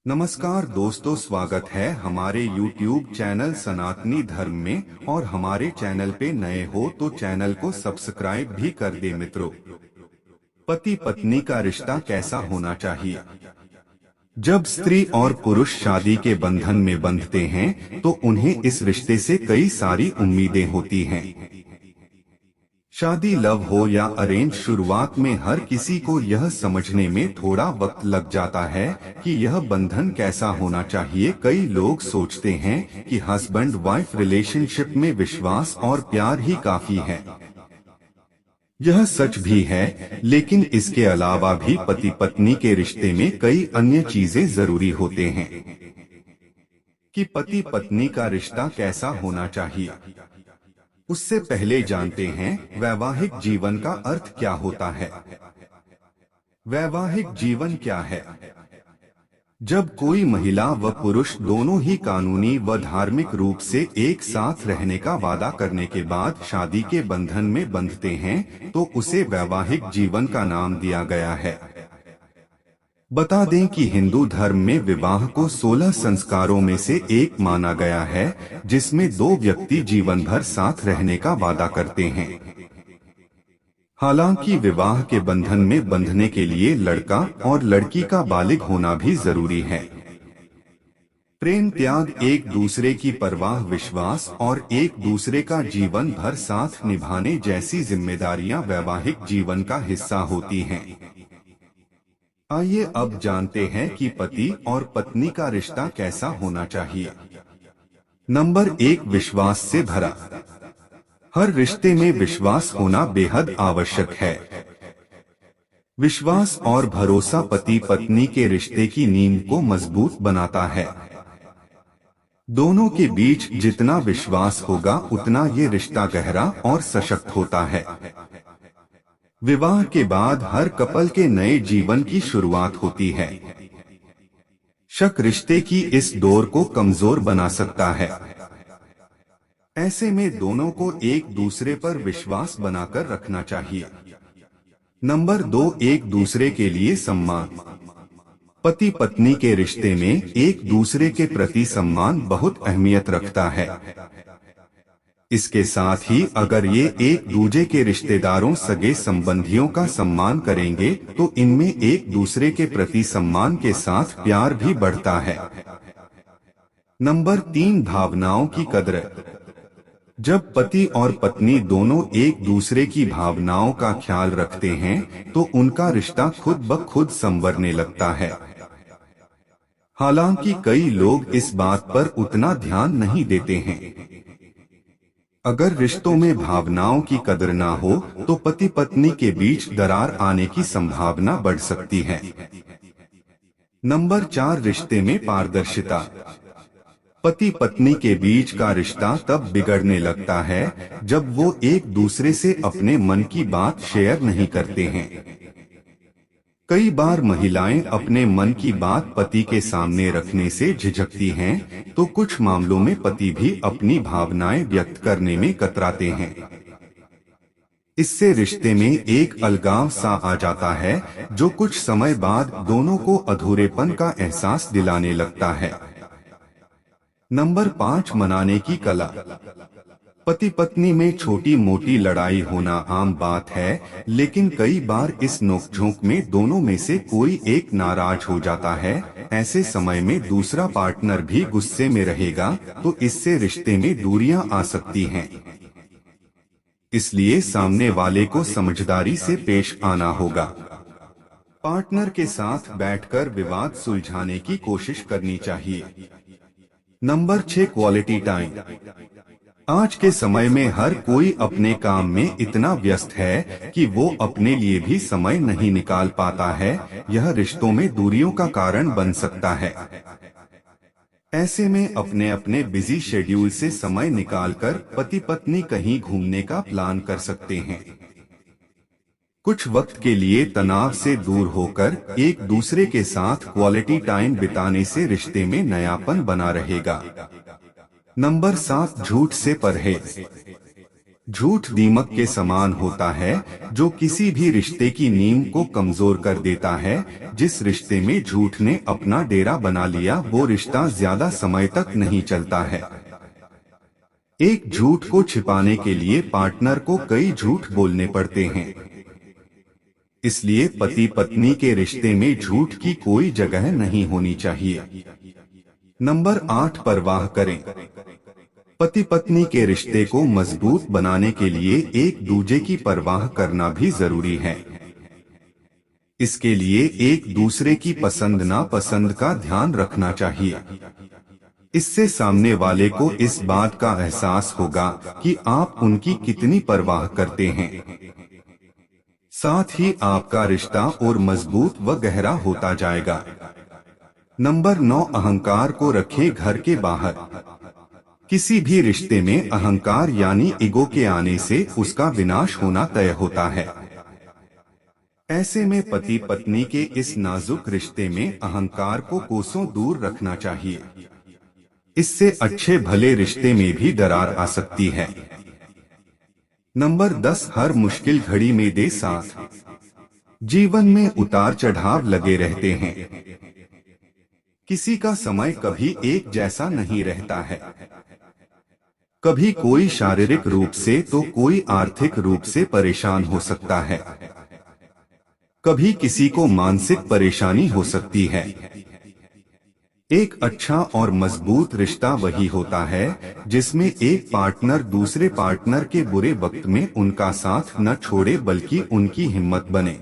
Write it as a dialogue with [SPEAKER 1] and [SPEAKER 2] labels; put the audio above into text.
[SPEAKER 1] नमस्कार दोस्तों, स्वागत है हमारे YouTube चैनल सनातनी धर्म में। और हमारे चैनल पे नए हो तो चैनल को सब्सक्राइब भी कर दे मित्रों। पति पत्नी का रिश्ता कैसा होना चाहिए? जब स्त्री और पुरुष शादी के बंधन में बंधते हैं तो उन्हें इस रिश्ते से कई सारी उम्मीदें होती हैं। शादी लव हो या अरेंज, शुरुआत में हर किसी को यह समझने में थोड़ा वक्त लग जाता है कि यह बंधन कैसा होना चाहिए। कई लोग सोचते हैं कि हस्बैंड वाइफ रिलेशनशिप में विश्वास और प्यार ही काफी है। यह सच भी है, लेकिन इसके अलावा भी पति पत्नी के रिश्ते में कई अन्य चीजें जरूरी होते हैं। कि पति पत्नी का रिश्ता कैसा होना चाहिए, उससे पहले जानते हैं वैवाहिक जीवन का अर्थ क्या होता है। वैवाहिक जीवन क्या है? जब कोई महिला व पुरुष दोनों ही कानूनी व धार्मिक रूप से एक साथ रहने का वादा करने के बाद शादी के बंधन में बंधते हैं तो उसे वैवाहिक जीवन का नाम दिया गया है। बता दें कि हिंदू धर्म में विवाह को 16 संस्कारों में से एक माना गया है, जिसमें दो व्यक्ति जीवन भर साथ रहने का वादा करते हैं। हालांकि विवाह के बंधन में बंधने के लिए लड़का और लड़की का बालिग होना भी जरूरी है। प्रेम, त्याग, एक दूसरे की परवाह, विश्वास और एक दूसरे का जीवन भर साथ निभाने जैसी जिम्मेदारियां वैवाहिक जीवन का हिस्सा होती हैं। आइए अब जानते हैं कि पति और पत्नी का रिश्ता कैसा होना चाहिए। नंबर 1, विश्वास से भरा। हर रिश्ते में विश्वास होना बेहद आवश्यक है। विश्वास और भरोसा पति पत्नी के रिश्ते की नींव को मजबूत बनाता है। दोनों के बीच जितना विश्वास होगा उतना ये रिश्ता गहरा और सशक्त होता है। विवाह के बाद हर कपल के नए जीवन की शुरुआत होती है। शक रिश्ते की इस डोर को कमजोर बना सकता है। ऐसे में दोनों को एक दूसरे पर विश्वास बनाकर रखना चाहिए। नंबर 2, एक दूसरे के लिए सम्मान। पति पत्नी के रिश्ते में एक दूसरे के प्रति सम्मान बहुत अहमियत रखता है। इसके साथ ही अगर ये एक दूसरे के रिश्तेदारों, सगे संबंधियों का सम्मान करेंगे तो इनमें एक दूसरे के प्रति सम्मान के साथ प्यार भी बढ़ता है। नंबर 3, भावनाओं की कदर। जब पति और पत्नी दोनों एक दूसरे की भावनाओं का ख्याल रखते हैं तो उनका रिश्ता खुद ब खुद संवरने लगता है। हालांकि कई लोग इस बात पर उतना ध्यान नहीं देते हैं। अगर रिश्तों में भावनाओं की कदर ना हो तो पति पत्नी के बीच दरार आने की संभावना बढ़ सकती है। नंबर 4, रिश्ते में पारदर्शिता। पति पत्नी के बीच का रिश्ता तब बिगड़ने लगता है जब वो एक दूसरे से अपने मन की बात शेयर नहीं करते हैं। कई बार महिलाएं अपने मन की बात पति के सामने रखने से झिझकती हैं, तो कुछ मामलों में पति भी अपनी भावनाएं व्यक्त करने में कतराते हैं। इससे रिश्ते में एक अलगाव सा आ जाता है जो कुछ समय बाद दोनों को अधूरेपन का एहसास दिलाने लगता है। नंबर 5, मनाने की कला। पति पत्नी में छोटी मोटी लड़ाई होना आम बात है, लेकिन कई बार इस नोकझोंक में दोनों में से कोई एक नाराज हो जाता है। ऐसे समय में दूसरा पार्टनर भी गुस्से में रहेगा तो इससे रिश्ते में दूरियां आ सकती हैं। इसलिए सामने वाले को समझदारी से पेश आना होगा। पार्टनर के साथ बैठकर विवाद सुलझाने की कोशिश करनी चाहिए। Number 6, quality time. आज के समय में हर कोई अपने काम में इतना व्यस्त है कि वो अपने लिए भी समय नहीं निकाल पाता है। यह रिश्तों में दूरियों का कारण बन सकता है। ऐसे में अपने अपने बिजी शेड्यूल से समय निकालकर पति पत्नी कहीं घूमने का प्लान कर सकते हैं। कुछ वक्त के लिए तनाव से दूर होकर एक दूसरे के साथ क्वालिटी टाइम बिताने से रिश्ते में नयापन बना रहेगा। नंबर 7, झूठ से परहेज। झूठ दीमक के समान होता है जो किसी भी रिश्ते की नींव को कमजोर कर देता है। जिस रिश्ते में झूठ ने अपना डेरा बना लिया वो रिश्ता ज्यादा समय तक नहीं चलता है। एक झूठ को छिपाने के लिए पार्टनर को कई झूठ बोलने पड़ते हैं। इसलिए पति पत्नी के रिश्ते में झूठ की कोई जगह नहीं होनी चाहिए। नंबर 8, परवाह करें। पति पत्नी के रिश्ते को मजबूत बनाने के लिए एक दूसरे की परवाह करना भी जरूरी है। इसके लिए एक दूसरे की पसंद नापसंद का ध्यान रखना चाहिए। इससे सामने वाले को इस बात का एहसास होगा कि आप उनकी कितनी परवाह करते हैं। साथ ही आपका रिश्ता और मजबूत व गहरा होता जाएगा। नंबर 9, अहंकार को रखें घर के बाहर। किसी भी रिश्ते में अहंकार यानी ईगो के आने से उसका विनाश होना तय होता है। ऐसे में पति पत्नी के इस नाजुक रिश्ते में अहंकार को कोसों दूर रखना चाहिए। इससे अच्छे भले रिश्ते में भी दरार आ सकती है। नंबर 10, हर मुश्किल घड़ी में दे साथ। जीवन में उतार चढ़ाव लगे रहते हैं। किसी का समय कभी एक जैसा नहीं रहता है। कभी कोई शारीरिक रूप से तो कोई आर्थिक रूप से परेशान हो सकता है। कभी किसी को मानसिक परेशानी हो सकती है। एक अच्छा और मजबूत रिश्ता वही होता है जिसमें एक पार्टनर दूसरे पार्टनर के बुरे वक्त में उनका साथ न छोड़े बल्कि उनकी हिम्मत बने।